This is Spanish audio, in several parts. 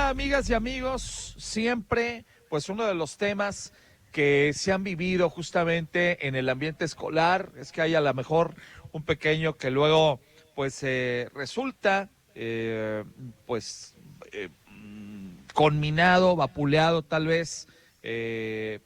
Hola amigas y amigos, siempre pues uno de los temas que se han vivido justamente en el ambiente escolar es que hay a lo mejor un pequeño que luego pues resulta pues conminado, vapuleado tal vez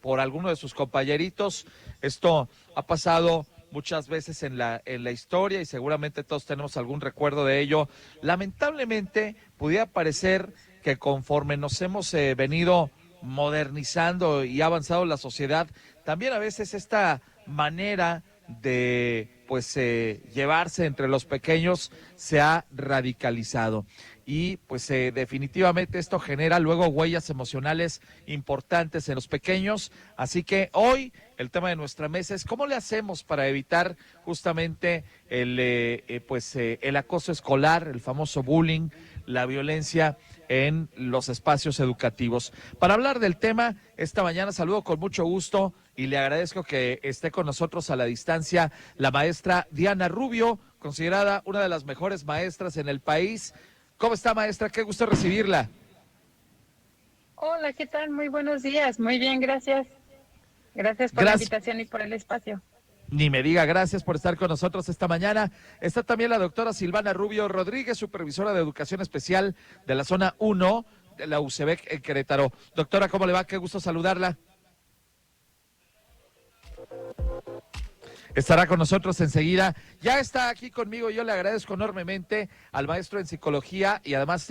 por alguno de sus compañeritos. Esto ha pasado muchas veces en la historia y seguramente todos tenemos algún recuerdo de ello. Lamentablemente pudiera parecer que conforme nos hemos venido modernizando y ha avanzado la sociedad, también a veces esta manera de pues llevarse entre los pequeños se ha radicalizado y pues definitivamente esto genera luego huellas emocionales importantes en los pequeños, así que hoy el tema de nuestra mesa es cómo le hacemos para evitar justamente el acoso escolar, el famoso bullying, la violencia en los espacios educativos. Para hablar del tema, esta mañana saludo con mucho gusto y le agradezco que esté con nosotros a la distancia la maestra Diana Rubio, considerada una de las mejores maestras en el país. ¿Cómo está, maestra? Qué gusto recibirla. Hola, ¿qué tal? Muy buenos días. Muy bien, gracias. Gracias por la Gracias. invitación y por el espacio. Ni me diga, gracias por estar con nosotros esta mañana. Está también la doctora Silvana Rubio Rodríguez, supervisora de Educación Especial de la Zona 1 de la UCEBEC en Querétaro. Doctora, ¿cómo le va? Qué gusto saludarla. Estará con nosotros enseguida. Ya está aquí conmigo, yo le agradezco enormemente al maestro en psicología y además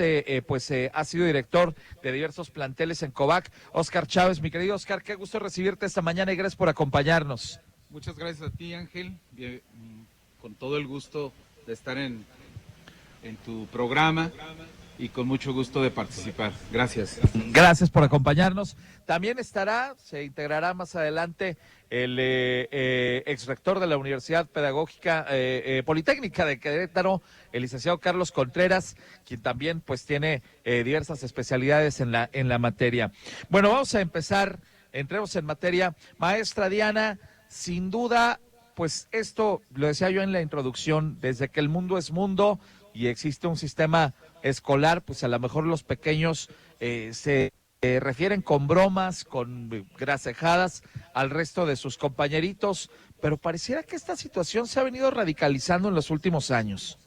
ha sido director de diversos planteles en COVAC, Óscar Chávez. Mi querido Óscar, qué gusto recibirte esta mañana y gracias por acompañarnos. Muchas gracias a ti, Ángel. Bien, con todo el gusto de estar en tu programa y con mucho gusto de participar. Gracias. Gracias por acompañarnos. También se integrará más adelante el exrector de la Universidad Pedagógica Politécnica de Querétaro, el licenciado Carlos Contreras, quien también pues tiene diversas especialidades en la materia. Bueno, vamos a empezar, entremos en materia. Maestra Diana, sin duda, pues esto lo decía yo en la introducción, desde que el mundo es mundo y existe un sistema escolar, pues a lo mejor los pequeños se refieren con bromas, con gracejadas al resto de sus compañeritos, pero pareciera que esta situación se ha venido radicalizando en los últimos años.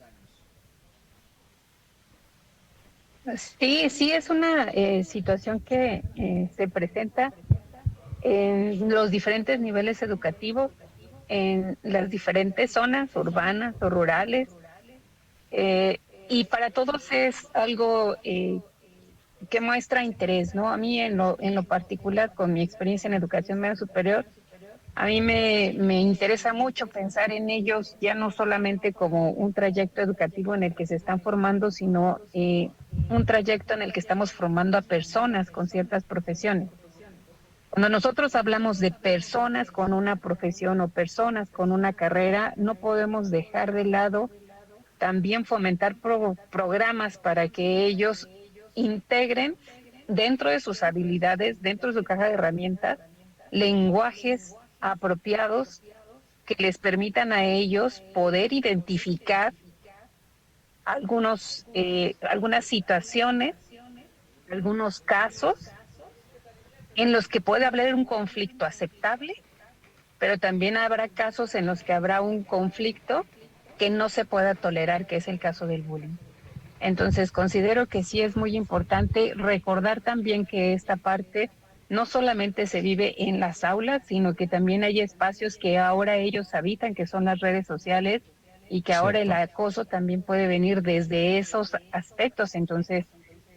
Sí, es una situación que se presenta en los diferentes niveles educativos, en las diferentes zonas urbanas o rurales, y para todos es algo que muestra interés, ¿no? A mí en lo particular, con mi experiencia en educación media superior, a mí me interesa mucho pensar en ellos ya no solamente como un trayecto educativo en el que se están formando, sino un trayecto en el que estamos formando a personas con ciertas profesiones. Cuando nosotros hablamos de personas con una profesión o personas con una carrera, no podemos dejar de lado también fomentar programas para que ellos integren dentro de sus habilidades, dentro de su caja de herramientas, lenguajes apropiados que les permitan a ellos poder identificar algunas situaciones, algunos casos en los que puede haber un conflicto aceptable, pero también habrá casos en los que habrá un conflicto que no se pueda tolerar, que es el caso del bullying. Entonces, considero que sí es muy importante recordar también que esta parte no solamente se vive en las aulas, sino que también hay espacios que ahora ellos habitan, que son las redes sociales, y que ahora el Cierto. acoso también puede venir desde esos aspectos. Entonces,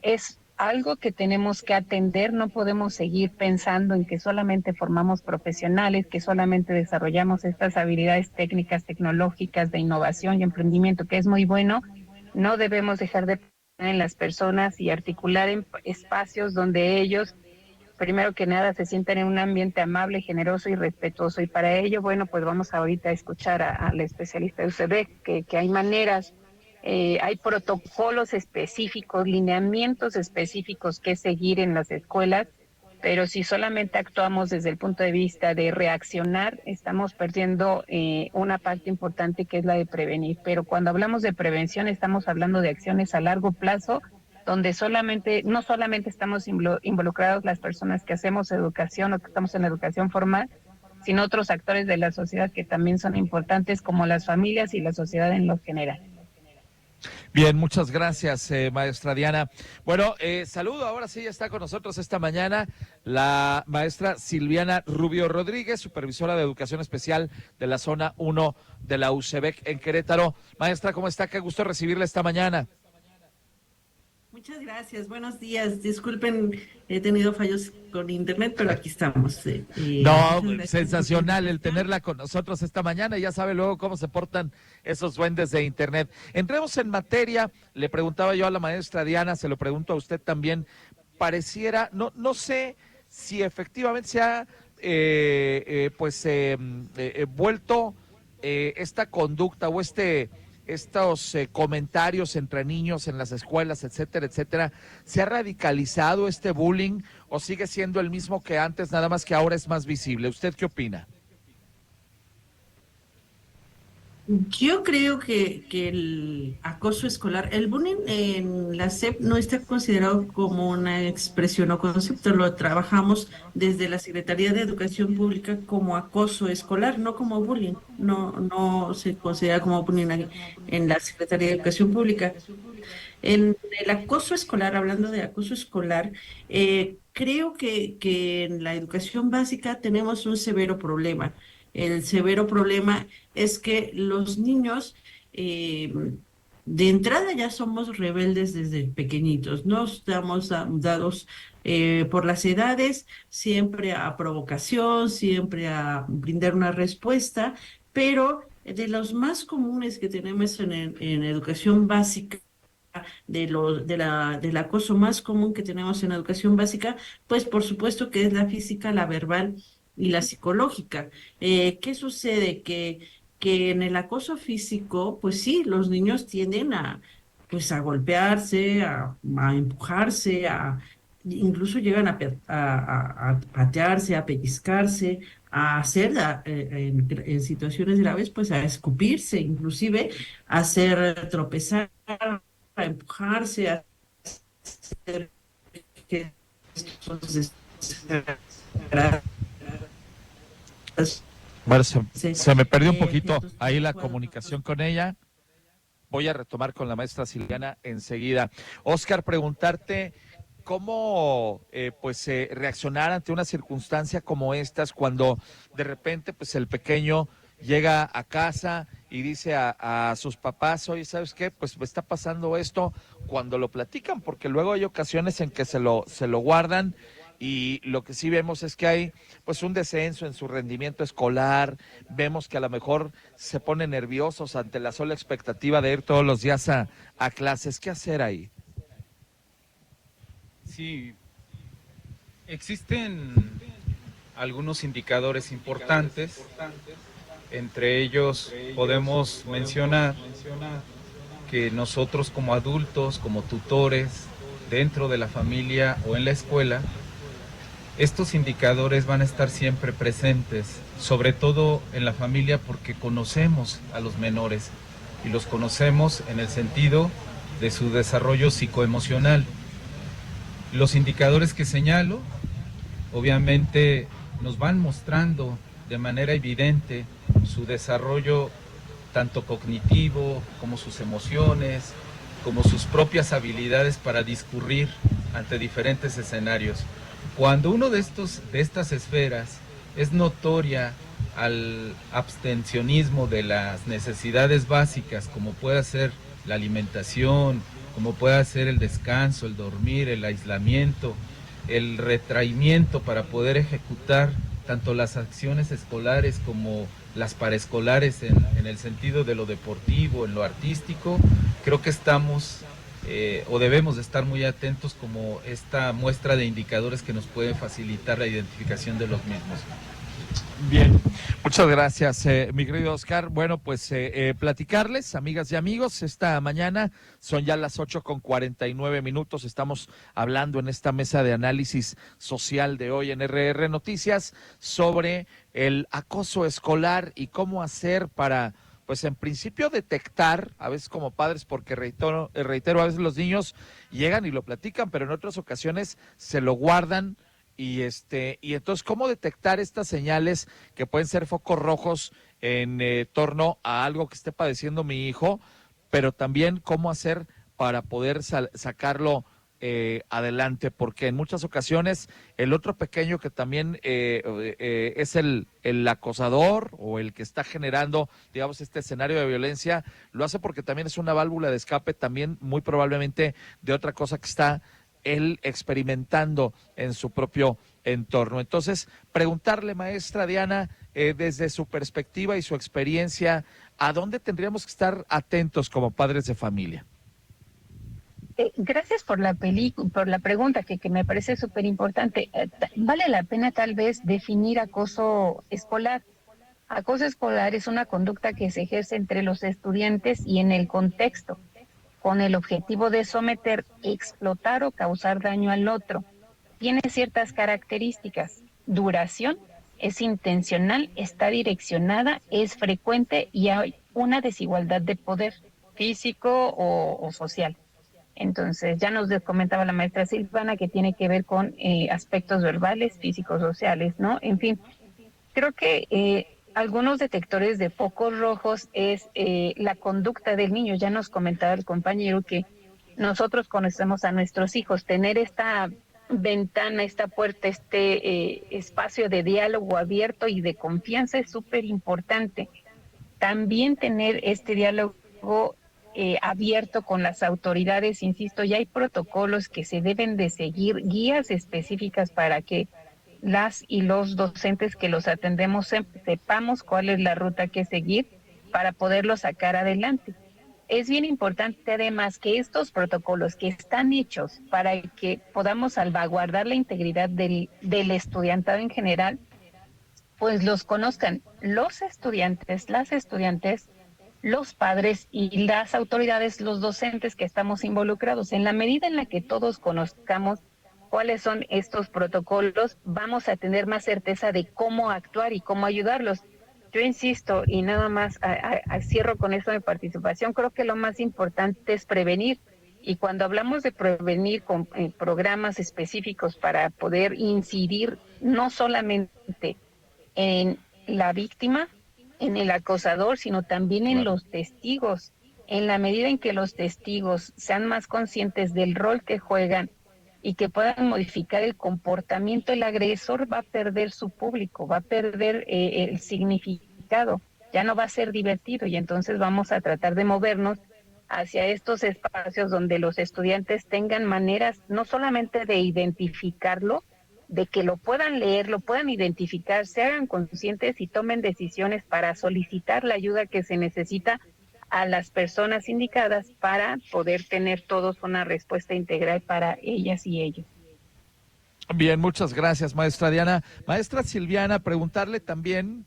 es algo que tenemos que atender, no podemos seguir pensando en que solamente formamos profesionales, que solamente desarrollamos estas habilidades técnicas, tecnológicas, de innovación y emprendimiento, que es muy bueno. No debemos dejar de pensar en las personas y articular en espacios donde ellos, primero que nada, se sientan en un ambiente amable, generoso y respetuoso. Y para ello, bueno, pues vamos ahorita a escuchar a la especialista de UCB, que hay maneras, hay protocolos específicos, lineamientos específicos que seguir en las escuelas, pero si solamente actuamos desde el punto de vista de reaccionar, estamos perdiendo una parte importante que es la de prevenir. Pero cuando hablamos de prevención, estamos hablando de acciones a largo plazo donde no solamente estamos involucrados las personas que hacemos educación o que estamos en la educación formal, sino otros actores de la sociedad que también son importantes, como las familias y la sociedad en lo general. Bien, muchas gracias, maestra Diana. Bueno, saludo, ahora sí ya está con nosotros esta mañana la maestra Silviana Rubio Rodríguez, supervisora de Educación Especial de la Zona 1 de la UCEBEC en Querétaro. Maestra, ¿cómo está? Qué gusto recibirla esta mañana. Muchas gracias, buenos días. Disculpen, he tenido fallos con internet, pero aquí estamos. No, sensacional el tenerla con nosotros esta mañana. Ya sabe luego cómo se portan esos duendes de internet. Entremos en materia. Le preguntaba yo a la maestra Diana, se lo pregunto a usted también. Pareciera, no sé si efectivamente se ha vuelto esta conducta o estos comentarios entre niños en las escuelas, etcétera, etcétera. ¿Se ha radicalizado este bullying o sigue siendo el mismo que antes, nada más que ahora es más visible? ¿Usted qué opina? Yo creo que el acoso escolar, el bullying en la SEP no está considerado como una expresión o concepto, lo trabajamos desde la Secretaría de Educación Pública como acoso escolar, no como bullying, no se considera como bullying en la Secretaría de Educación Pública. En el acoso escolar, hablando de acoso escolar, creo que en la educación básica tenemos un severo problema. El severo problema es que los niños eh, de entrada ya somos rebeldes desde pequeñitos, no estamos dados por las edades siempre a provocación, siempre a brindar una respuesta, pero de los más comunes que tenemos en educación básica, del acoso más común que tenemos en educación básica, pues por supuesto que es la física, la verbal y la psicológica. ¿Qué sucede? Que en el acoso físico, pues sí, los niños tienden pues a golpearse, a empujarse, incluso llegan a patearse, a pellizcarse, a hacer en situaciones graves, pues a escupirse, inclusive a hacer tropezar, a empujarse, a hacer gestos Bueno, se me perdió un poquito gestos ahí la inadecuados. comunicación con ella. Voy a retomar con la maestra Silviana enseguida. Oscar, preguntarte cómo reaccionar ante una circunstancia como estas cuando de repente pues el pequeño llega a casa y dice a sus papás, oye, ¿sabes qué? Pues me está pasando esto, cuando lo platican, porque luego hay ocasiones en que se lo guardan, y lo que sí vemos es que hay pues un descenso en su rendimiento escolar. Vemos que a lo mejor se ponen nerviosos ante la sola expectativa de ir todos los días a clases. ¿Qué hacer ahí? Sí, existen algunos indicadores importantes. Entre ellos podemos mencionar que nosotros como adultos, como tutores, dentro de la familia o en la escuela, estos indicadores van a estar siempre presentes, sobre todo en la familia, porque conocemos a los menores y los conocemos en el sentido de su desarrollo psicoemocional. Los indicadores que señalo, obviamente, nos van mostrando de manera evidente su desarrollo tanto cognitivo como sus emociones, como sus propias habilidades para discurrir ante diferentes escenarios. Cuando uno de estas esferas es notoria al abstencionismo de las necesidades básicas, como puede ser la alimentación, como puede ser el descanso, el dormir, el aislamiento, el retraimiento para poder ejecutar tanto las acciones escolares como las paraescolares en el sentido de lo deportivo, en lo artístico, creo que estamos o debemos de estar muy atentos como esta muestra de indicadores que nos pueden facilitar la identificación de los mismos. Bien, muchas gracias, mi querido Oscar. Bueno, pues platicarles, amigas y amigos, esta mañana son ya las 8:49. Estamos hablando en esta mesa de análisis social de hoy en RR Noticias sobre el acoso escolar y cómo hacer para pues en principio detectar, a veces como padres, porque reitero, a veces los niños llegan y lo platican, pero en otras ocasiones se lo guardan y entonces cómo detectar estas señales que pueden ser focos rojos en torno a algo que esté padeciendo mi hijo, pero también cómo hacer para poder sacarlo adelante, porque en muchas ocasiones el otro pequeño que también es el acosador o el que está generando, digamos, este escenario de violencia, lo hace porque también es una válvula de escape, también muy probablemente de otra cosa que está él experimentando en su propio entorno. Entonces, preguntarle, maestra Diana, desde su perspectiva y su experiencia, ¿a dónde tendríamos que estar atentos como padres de familia? Gracias por por la pregunta que me parece súper importante. Vale la pena tal vez definir acoso escolar. Acoso escolar es una conducta que se ejerce entre los estudiantes y en el contexto, con el objetivo de someter, explotar o causar daño al otro. Tiene ciertas características. Duración, es intencional, está direccionada, es frecuente y hay una desigualdad de poder físico o social. Entonces, ya nos comentaba la maestra Silvana que tiene que ver con aspectos verbales, físicos, sociales, ¿no? En fin, creo que algunos detectores de focos rojos es la conducta del niño. Ya nos comentaba el compañero que nosotros conocemos a nuestros hijos, tener esta ventana, esta puerta, espacio de diálogo abierto y de confianza es súper importante. También tener este diálogo abierto con las autoridades, insisto, ya hay protocolos que se deben de seguir, guías específicas para que las y los docentes que los atendemos sepamos cuál es la ruta que seguir para poderlo sacar adelante. Es bien importante además que estos protocolos que están hechos para que podamos salvaguardar la integridad del estudiantado en general, pues los conozcan los estudiantes, las estudiantes, los padres y las autoridades, los docentes que estamos involucrados. En la medida en la que todos conozcamos cuáles son estos protocolos, vamos a tener más certeza de cómo actuar y cómo ayudarlos. Yo insisto, y nada más cierro con esto de participación, creo que lo más importante es prevenir. Y cuando hablamos de prevenir con programas específicos para poder incidir no solamente en la víctima, en el acosador, sino también en Claro. los testigos. En la medida en que los testigos sean más conscientes del rol que juegan y que puedan modificar el comportamiento, el agresor va a perder su público, va a perder el significado, ya no va a ser divertido y entonces vamos a tratar de movernos hacia estos espacios donde los estudiantes tengan maneras no solamente de identificarlo, de que lo puedan leer, lo puedan identificar, se hagan conscientes y tomen decisiones para solicitar la ayuda que se necesita a las personas indicadas para poder tener todos una respuesta integral para ellas y ellos. Bien, muchas gracias, maestra Diana. Maestra Silviana, preguntarle también,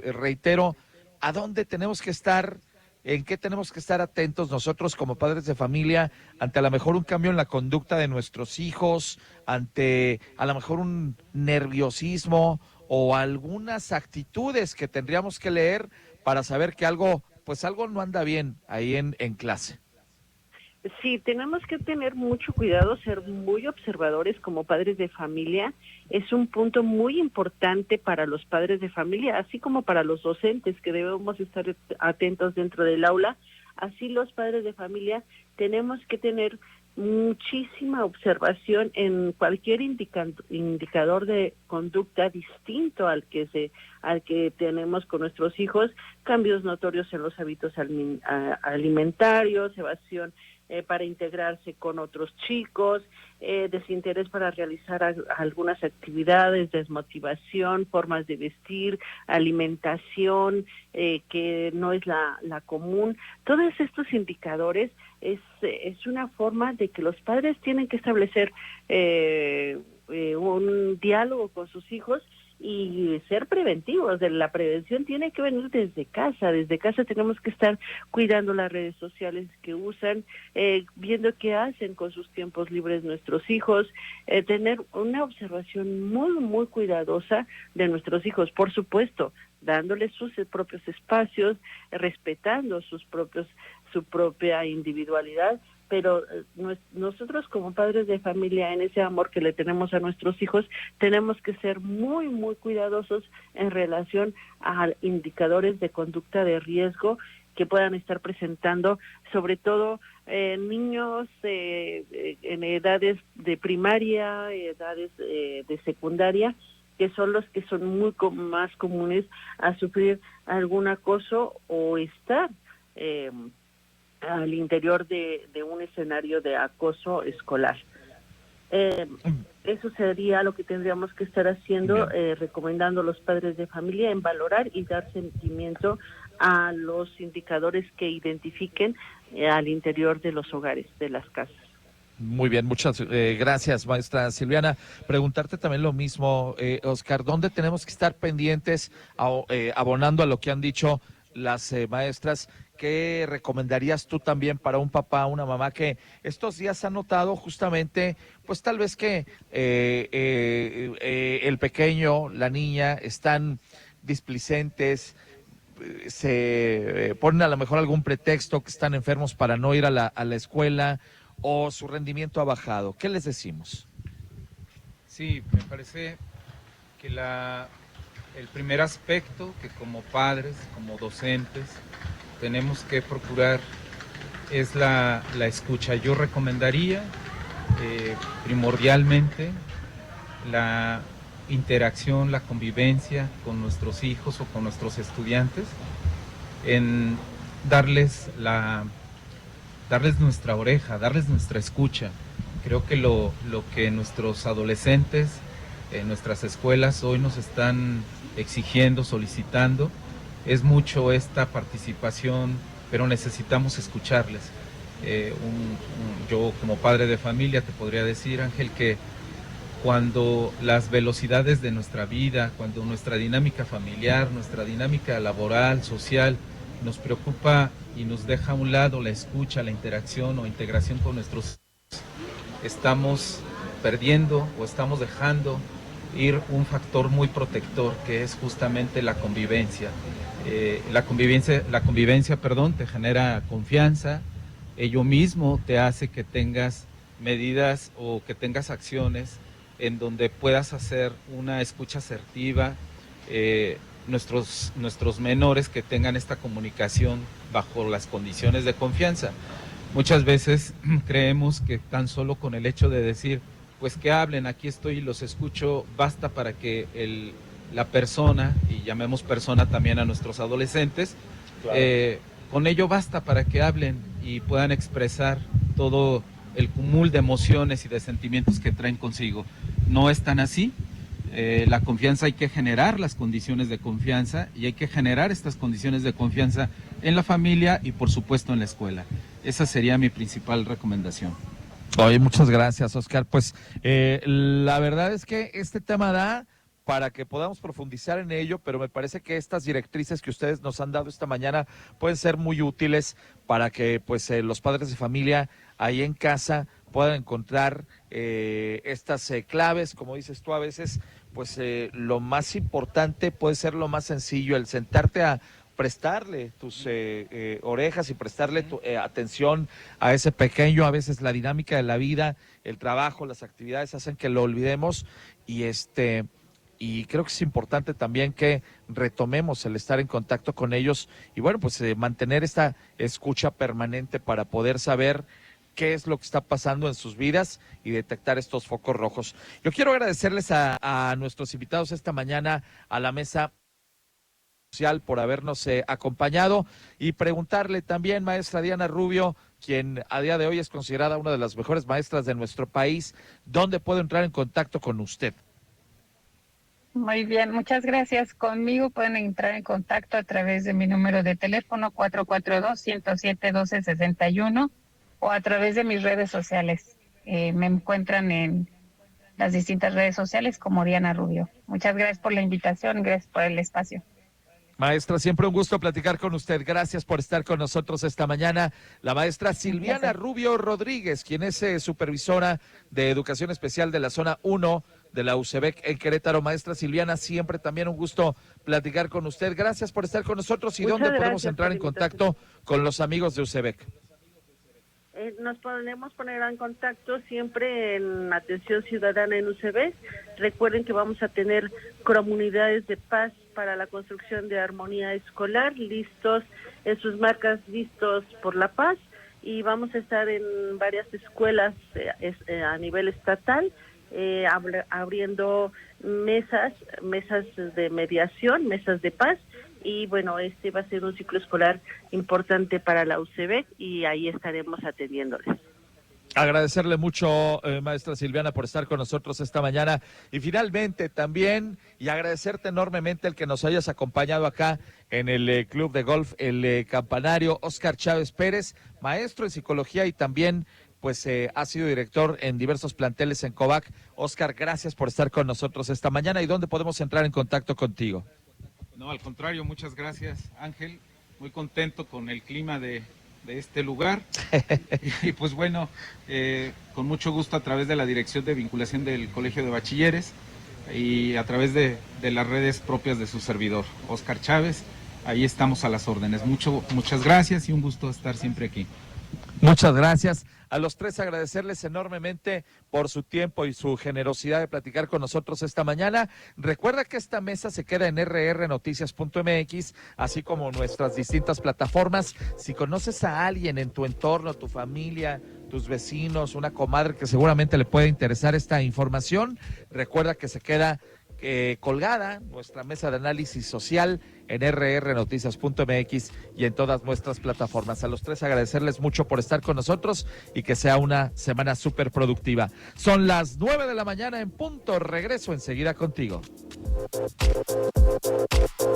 reitero, ¿a dónde tenemos que estar? ¿En qué tenemos que estar atentos nosotros como padres de familia ante a lo mejor un cambio en la conducta de nuestros hijos, ante a lo mejor un nerviosismo o algunas actitudes que tendríamos que leer para saber que algo, pues algo no anda bien ahí en clase? Sí, tenemos que tener mucho cuidado, ser muy observadores como padres de familia. Es un punto muy importante para los padres de familia, así como para los docentes que debemos estar atentos dentro del aula. Así los padres de familia tenemos que tener muchísima observación en cualquier indicador de conducta distinto al que tenemos con nuestros hijos, cambios notorios en los hábitos alimentarios, evasión para integrarse con otros chicos, desinterés para realizar algunas actividades, desmotivación, formas de vestir, alimentación que no es la común. Todos estos indicadores es una forma de que los padres tienen que establecer un diálogo con sus hijos y ser preventivos. La prevención tiene que venir desde casa. Desde casa tenemos que estar cuidando las redes sociales que usan, viendo qué hacen con sus tiempos libres nuestros hijos, tener una observación muy, muy cuidadosa de nuestros hijos, por supuesto, dándoles sus propios espacios, respetando su propia individualidad, pero nosotros como padres de familia, en ese amor que le tenemos a nuestros hijos, tenemos que ser muy, muy cuidadosos en relación a indicadores de conducta de riesgo que puedan estar presentando, sobre todo niños en edades de primaria, edades de secundaria, que son los que son más comunes a sufrir algún acoso o estar al interior de un escenario de acoso escolar. Eso sería lo que tendríamos que estar haciendo, recomendando a los padres de familia en valorar y dar seguimiento a los indicadores que identifiquen al interior de los hogares, de las casas. Muy bien, muchas gracias, maestra Silviana. Preguntarte también lo mismo, Oscar, ¿dónde tenemos que estar pendientes, abonando a lo que han dicho las maestras? ¿Qué recomendarías tú también para un papá, una mamá que estos días ha notado justamente, pues tal vez que el pequeño, la niña, están displicentes, se ponen a lo mejor algún pretexto que están enfermos para no ir a la escuela, o su rendimiento ha bajado? ¿Qué les decimos? Sí, me parece que el primer aspecto que como padres, como docentes, tenemos que procurar es la escucha. Yo recomendaría primordialmente la interacción, la convivencia con nuestros hijos o con nuestros estudiantes, en darles nuestra oreja, darles nuestra escucha. Creo que lo que nuestros adolescentes en nuestras escuelas hoy nos están exigiendo, solicitando, es mucho esta participación, pero necesitamos escucharles. Yo como padre de familia te podría decir, Ángel, que cuando las velocidades de nuestra vida, cuando nuestra dinámica familiar, nuestra dinámica laboral, social, nos preocupa y nos deja a un lado la escucha, la interacción o integración con nuestros hijos, estamos perdiendo o estamos dejando ir un factor muy protector, que es justamente la convivencia. La convivencia, te genera confianza, ello mismo te hace que tengas medidas o que tengas acciones en donde puedas hacer una escucha asertiva, nuestros menores que tengan esta comunicación bajo las condiciones de confianza. Muchas veces creemos que tan solo con el hecho de decir, pues que hablen, aquí estoy y los escucho, basta para que la persona, y llamemos persona también a nuestros adolescentes, claro, con ello basta para que hablen y puedan expresar todo el cúmulo de emociones y de sentimientos que traen consigo. No es tan así. La confianza, hay que generar las condiciones de confianza, y hay que generar estas condiciones de confianza en la familia y por supuesto en la escuela. Esa sería mi principal recomendación. Oye, muchas gracias, Oscar. Pues la verdad es que este tema da para que podamos profundizar en ello, pero me parece que estas directrices que ustedes nos han dado esta mañana pueden ser muy útiles para que pues los padres de familia ahí en casa puedan encontrar estas claves. Como dices tú, a veces pues lo más importante puede ser lo más sencillo, el sentarte a prestarle tus orejas y prestarle tu atención a ese pequeño. A veces la dinámica de la vida, el trabajo, las actividades hacen que lo olvidemos, y creo que es importante también que retomemos el estar en contacto con ellos y bueno, pues mantener esta escucha permanente para poder saber qué es lo que está pasando en sus vidas y detectar estos focos rojos. Yo quiero agradecerles a nuestros invitados esta mañana a la mesa social por habernos acompañado, y preguntarle también, maestra Diana Rubio, quien a día de hoy es considerada una de las mejores maestras de nuestro país, ¿dónde puedo entrar en contacto con usted? Muy bien, muchas gracias. Conmigo pueden entrar en contacto a través de mi número de teléfono 442-107-1261 o a través de mis redes sociales. Me encuentran en las distintas redes sociales como Diana Rubio. Muchas gracias por la invitación, gracias por el espacio. Maestra, siempre un gusto platicar con usted. Gracias por estar con nosotros esta mañana. La maestra Silviana Rubio Rodríguez, quien es supervisora de Educación Especial de la Zona 1 de la UCEBEC en Querétaro. Maestra Silviana, siempre también un gusto platicar con usted. Gracias por estar con nosotros. ¿Y Muchas dónde podemos gracias entrar en contacto con los amigos de UCEBEC? Nos podemos poner en contacto siempre en Atención Ciudadana en UCB. Recuerden que vamos a tener comunidades de paz para la construcción de armonía escolar, listos en sus marcas, listos por la paz, y vamos a estar en varias escuelas a nivel estatal, abriendo mesas de mediación, mesas de paz. Y bueno, este va a ser un ciclo escolar importante para la UCB y ahí estaremos atendiéndoles. Agradecerle mucho, maestra Silviana, por estar con nosotros esta mañana. Y finalmente también, y agradecerte enormemente el que nos hayas acompañado acá en el Club de Golf El Campanario, Óscar Chávez Pérez, maestro en psicología y también pues ha sido director en diversos planteles en COVAC. Óscar, gracias por estar con nosotros esta mañana. ¿Y dónde podemos entrar en contacto contigo? No, al contrario, muchas gracias, Ángel. Muy contento con el clima de este lugar. Y pues bueno, con mucho gusto a través de la Dirección de Vinculación del Colegio de Bachilleres y a través de las redes propias de su servidor, Óscar Chávez. Ahí estamos a las órdenes. Muchas gracias y un gusto estar siempre aquí. Muchas gracias. A los tres agradecerles enormemente por su tiempo y su generosidad de platicar con nosotros esta mañana. Recuerda que esta mesa se queda en rrnoticias.mx, así como nuestras distintas plataformas. Si conoces a alguien en tu entorno, tu familia, tus vecinos, una comadre que seguramente le puede interesar esta información, recuerda que se queda colgada nuestra mesa de análisis social en rrnoticias.mx y en todas nuestras plataformas. A los tres agradecerles mucho por estar con nosotros y que sea una semana súper productiva. Son las 9 de la mañana en punto. Regreso enseguida contigo.